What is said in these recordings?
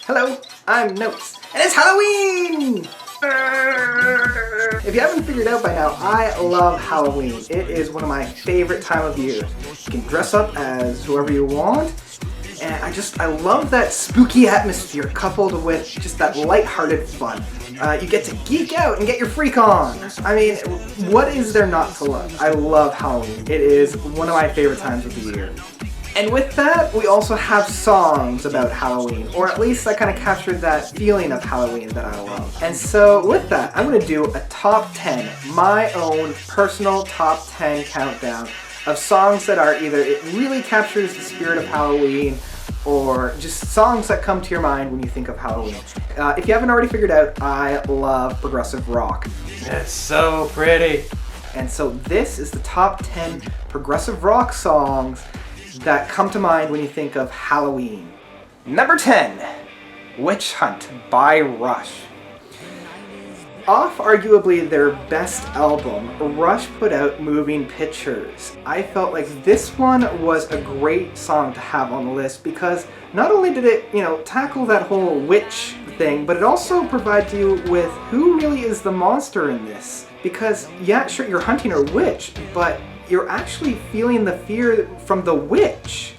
Hello, I'm Notes, and it's Halloween! If you haven't figured out by now, I love Halloween. It is one of my favorite time of year. You can dress up as whoever you want, and I love that spooky atmosphere coupled with just that lighthearted fun. You get to geek out and get your freak on. I mean, what is there not to love? I love Halloween. It is one of my favorite times of the year. And with that, we also have songs about Halloween, or at least that kind of captured that feeling of Halloween that I love. And so with that, I'm going to do a top 10, my own personal top 10 countdown of songs that are either it really captures the spirit of Halloween, or just songs that come to your mind when you think of Halloween. If you haven't already figured out, I love progressive rock. It's so pretty. And so this is the top 10 progressive rock songs that come to mind when you think of Halloween. Number 10, Witch Hunt by Rush. Off arguably their best album, Rush put out Moving Pictures. I felt like this one was a great song to have on the list because not only did it, tackle that whole witch thing, but it also provides you with who really is the monster in this. Because, yeah, sure, you're hunting a witch, but you're actually feeling the fear from the witch.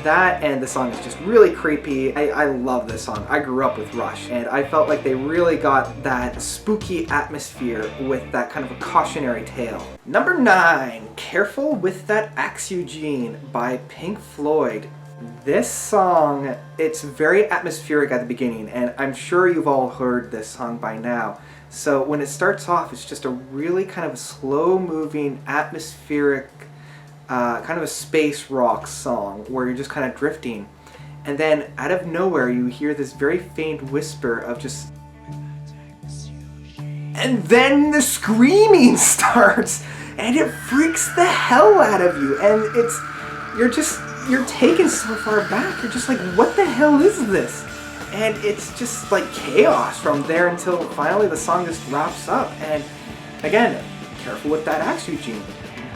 That and the song is just really creepy. I love this song. I grew up with Rush, and I felt like they really got that spooky atmosphere with that kind of a cautionary tale. Number 9, Careful with That Axe Eugene by Pink Floyd. This song, it's very atmospheric at the beginning, and I'm sure you've all heard this song by now. So when it starts off, it's just a really kind of a slow-moving, atmospheric, kind of a space rock song where you're just kind of drifting. And then out of nowhere, you hear this very faint whisper of just... And then the screaming starts! And it freaks the hell out of you! And you're taken so far back, you're just like, what the hell is this? And it's just like chaos from there until finally the song just wraps up. And again, careful with that axe, Eugene.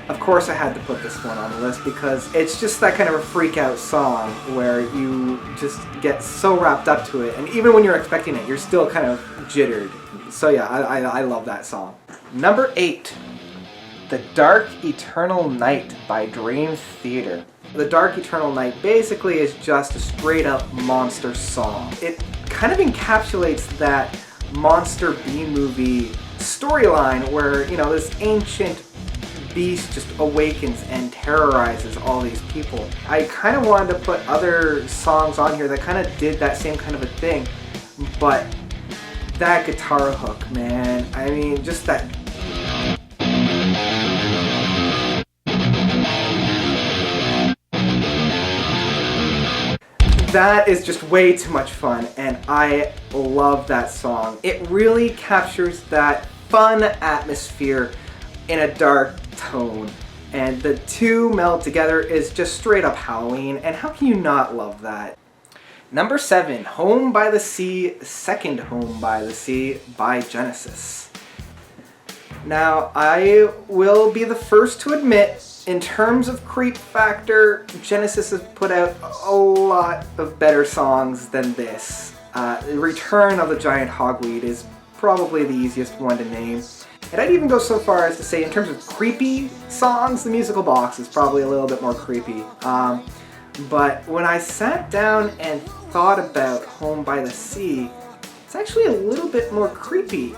Of course I had to put this one on the list because it's just that kind of a freak out song where you just get so wrapped up to it. And even when you're expecting it, you're still kind of jittered. So yeah, I love that song. Number 8, The Dark Eternal Night by Dream Theater. The Dark Eternal Night basically is just a straight up monster song. It kind of encapsulates that monster B-movie storyline where, this ancient beast just awakens and terrorizes all these people. I kind of wanted to put other songs on here that kind of did that same kind of a thing, but that guitar hook, man, I mean, just that... That is just way too much fun, and I love that song. It really captures that fun atmosphere in a dark tone, and the two meld together is just straight up Halloween, and how can you not love that? Number 7, Home by the Sea, Second Home by the Sea by Genesis. Now, I will be the first to admit, in terms of creep factor, Genesis has put out a lot of better songs than this. The Return of the Giant Hogweed is probably the easiest one to name. And I'd even go so far as to say, in terms of creepy songs, The Musical Box is probably a little bit more creepy. But when I sat down and thought about Home by the Sea, it's actually a little bit more creepy.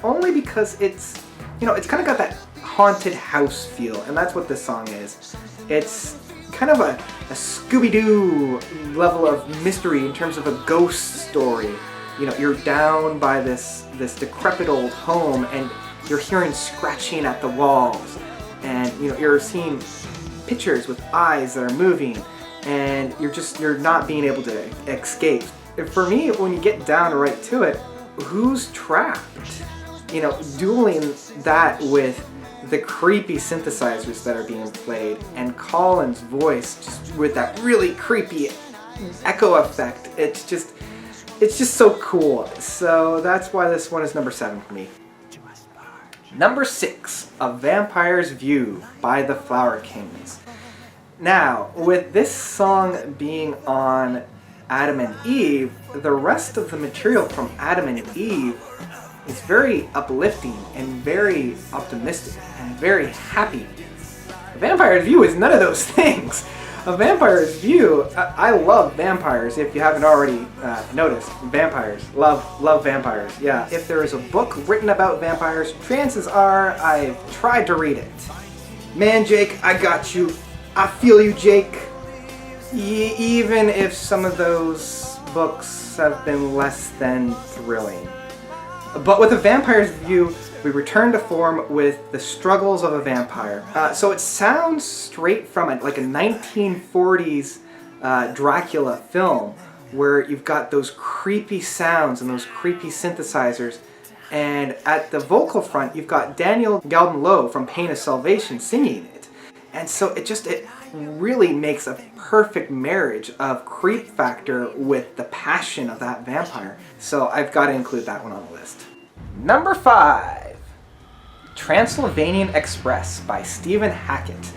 Only because it's kind of got that haunted house feel, and that's what this song is. It's kind of a Scooby-Doo level of mystery in terms of a ghost story. You're down by this decrepit old home, and you're hearing scratching at the walls, and you're seeing pictures with eyes that are moving, and you're not being able to escape. For me, when you get down right to it, who's trapped? Dueling that with the creepy synthesizers that are being played, and Colin's voice just with that really creepy echo effect. It's just so cool. So that's why this one is number 7 for me. Number 6, A Vampire's View by the Flower Kings. Now, with this song being on Adam and Eve, the rest of the material from Adam and Eve is very uplifting and very optimistic and very happy. A Vampire's View is none of those things. A Vampire's View, I love vampires, if you haven't already noticed. Vampires. Love vampires. Yeah. If there is a book written about vampires, chances are I've tried to read it. Man, Jake, I got you. I feel you, Jake. Even if some of those books have been less than thrilling. But with A Vampire's View, we return to form with the struggles of a vampire. So it sounds straight from like a 1940s Dracula film, where you've got those creepy sounds and those creepy synthesizers. And at the vocal front, you've got Daniel Galden-Lowe from Pain of Salvation singing it. And so it really makes a perfect marriage of creep factor with the passion of that vampire. So I've got to include that one on the list. Number 5, Transylvanian Express by Stephen Hackett.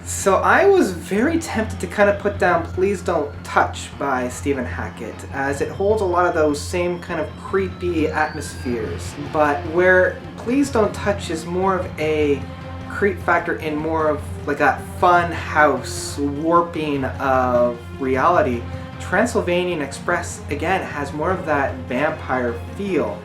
So I was very tempted to kind of put down Please Don't Touch by Stephen Hackett, as it holds a lot of those same kind of creepy atmospheres, but where Please Don't Touch is more of a creep factor in more of like that fun house warping of reality, Transylvanian Express again has more of that vampire feel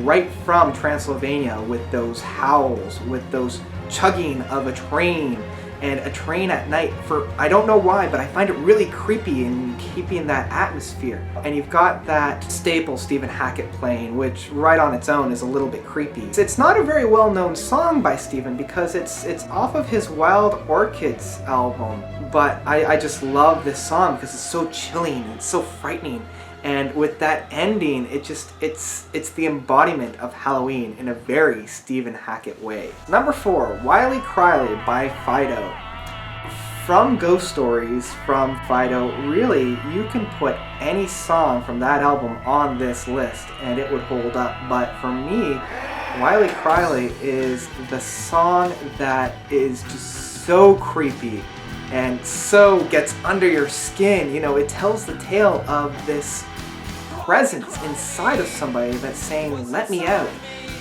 right from Transylvania, with those howls, with those chugging of a train, and a train at night. For I don't know why, but I find it really creepy in keeping that atmosphere. And you've got that staple Stephen Hackett playing, which right on its own is a little bit creepy. It's not a very well-known song by Stephen because it's off of his Wild Orchids album, but I just love this song because it's so chilling, it's so frightening. And with that ending, it's the embodiment of Halloween in a very Stephen Hackett way. Number 4, WILY CREILLY by Fido. From Ghost Stories from Fido, really, you can put any song from that album on this list and it would hold up. But for me, WILY CREILLY is the song that is just so creepy and so gets under your skin. You know, it tells the tale of this presence inside of somebody that's saying, let me out.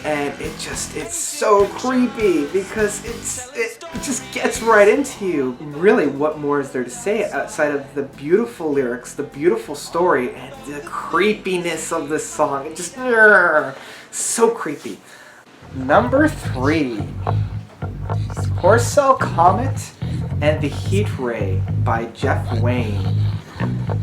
And it's so creepy because it just gets right into you. Really, what more is there to say outside of the beautiful lyrics, the beautiful story, and the creepiness of this song? It just, so creepy. Number 3, HORSELL Comet and the Heat Ray by Jeff Wayne.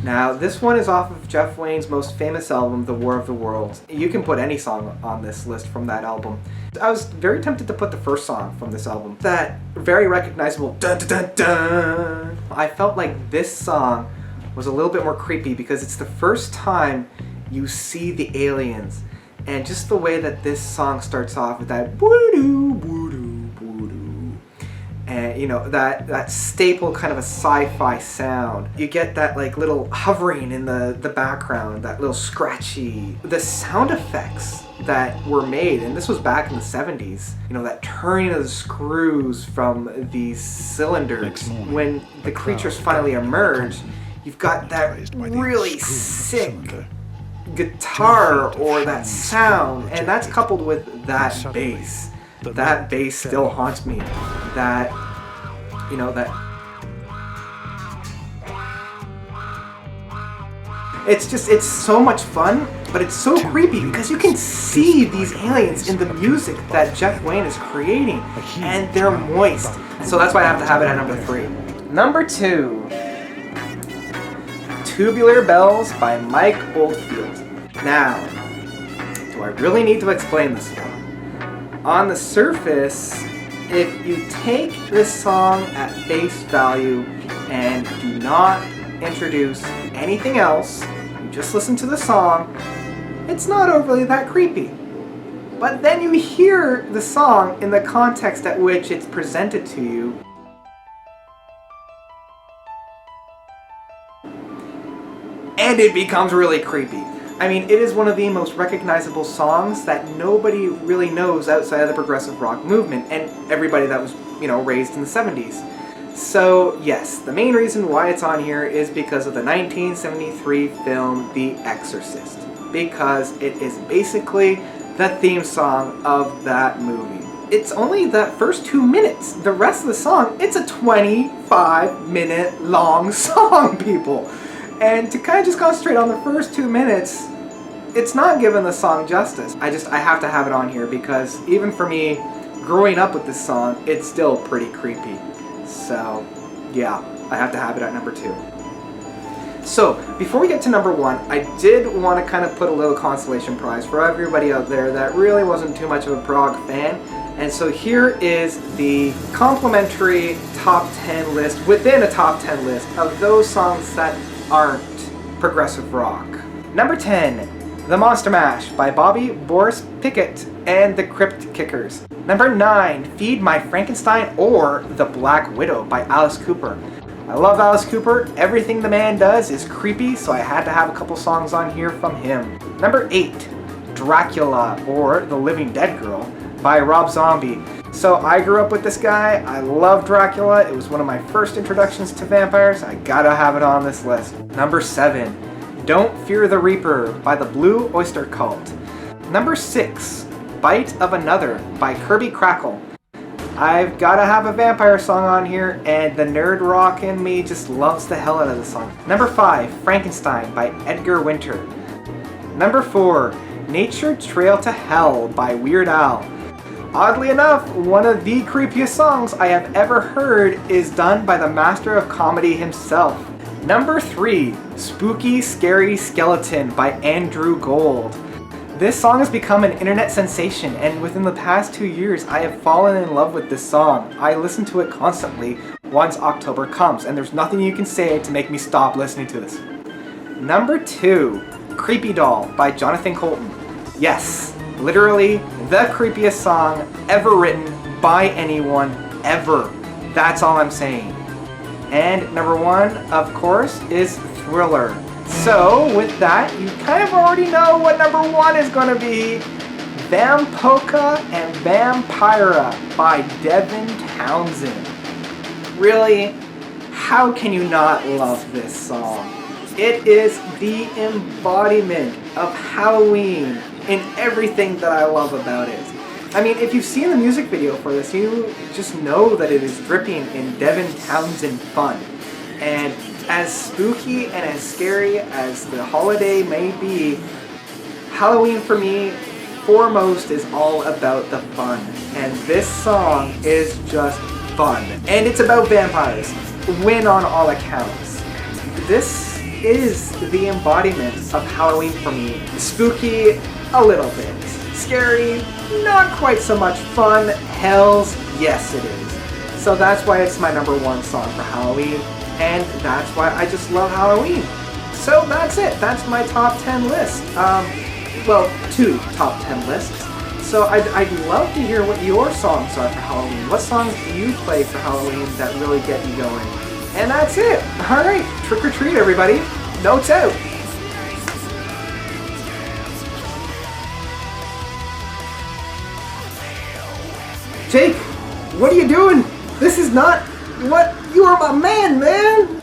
Now, this one is off of Jeff Wayne's most famous album, The War of the Worlds. You can put any song on this list from that album. I was very tempted to put the first song from this album, that very recognizable dun dun dun dun. I felt like this song was a little bit more creepy because it's the first time you see the aliens, and just the way that this song starts off with that woo-doo, woo-doo, woo-doo, and you know, that staple kind of a sci-fi sound. You get that like little hovering in the background, that little scratchy, the sound effects that were made, and this was back in the 70s, you know, that turning of the screws from these cylinders. When the creatures finally emerge, you've got that really sick guitar or that sound, and that's coupled with that bass. That bass still haunts me. That, you know, that it's so much fun, but it's so creepy because you can see these aliens in the music that Jeff Wayne is creating, and they're moist. So that's why I have to have it at number 3. Number 2, Tubular Bells by Mike Oldfield. Now, do I really need to explain this one? On the surface, if you take this song at face value and do not introduce anything else, you just listen to the song, it's not overly that creepy. But then you hear the song in the context at which it's presented to you, and it becomes really creepy. I mean, it is one of the most recognizable songs that nobody really knows outside of the progressive rock movement and everybody that was, you know, raised in the 70s. So yes, the main reason why it's on here is because of the 1973 film The Exorcist, because it is basically the theme song of that movie. It's only that first 2 minutes. The rest of the song, it's a 25-minute long song, people. And to kind of just concentrate on the first 2 minutes, it's not giving the song justice. I have to have it on here because even for me, growing up with this song, it's still pretty creepy. So yeah, I have to have it at number 2. So before we get to number 1, I did want to kind of put a little consolation prize for everybody out there that really wasn't too much of a Prog fan. And so here is the complimentary top 10 list within a top 10 list of those songs that aren't progressive rock. Number 10, The Monster Mash by Bobby Boris Pickett and the Crypt Kickers. Number 9, Feed My Frankenstein or The Black Widow by Alice Cooper. I love Alice Cooper. Everything the man does is creepy, so I had to have a couple songs on here from him. Number 8, Dracula or The Living Dead Girl by Rob Zombie. So I grew up with this guy. I love Dracula. It was one of my first introductions to vampires. I gotta have it on this list. Number 7, Don't Fear the Reaper by the Blue Oyster Cult. Number 6, Bite of Another by Kirby Crackle. I've gotta have a vampire song on here, and the nerd rock in me just loves the hell out of the song. Number 5, Frankenstein by Edgar Winter. Number 4, Nature Trail to Hell by Weird Al. Oddly enough, one of the creepiest songs I have ever heard is done by the master of comedy himself. Number 3, Spooky Scary Skeleton by Andrew Gold. This song has become an internet sensation, and within the past 2 years I have fallen in love with this song. I listen to it constantly once October comes, and there's nothing you can say to make me stop listening to this. Number 2, Creepy Doll by Jonathan Colton. Yes, literally the creepiest song ever written by anyone ever. That's all I'm saying. And number 1, of course, is Thriller. So with that, you kind of already know what number 1 is going to be. VAMPOLKA and VAMPIRA by DEVIN Townsend. Really, how can you not love this song? It is the embodiment of Halloween in everything that I love about it. I mean, if you've seen the music video for this, you just know that it is dripping in Devin Townsend fun. And as spooky and as scary as the holiday may be, Halloween for me, foremost, is all about the fun. And this song is just fun. And it's about vampires. Win on all accounts. This is the embodiment of Halloween for me. Spooky, a little bit. Scary, not quite so much. Fun, hells, yes it is. So that's why it's my number 1 song for Halloween, and that's why I just love Halloween. So that's it. That's my top 10 list. Well, 2 top 10 lists. So I'd love to hear what your songs are for Halloween. What songs do you play for Halloween that really get you going? And that's it. Alright, trick or treat everybody. Notes out. Jake, what are you doing? This is not what... You are my man, man!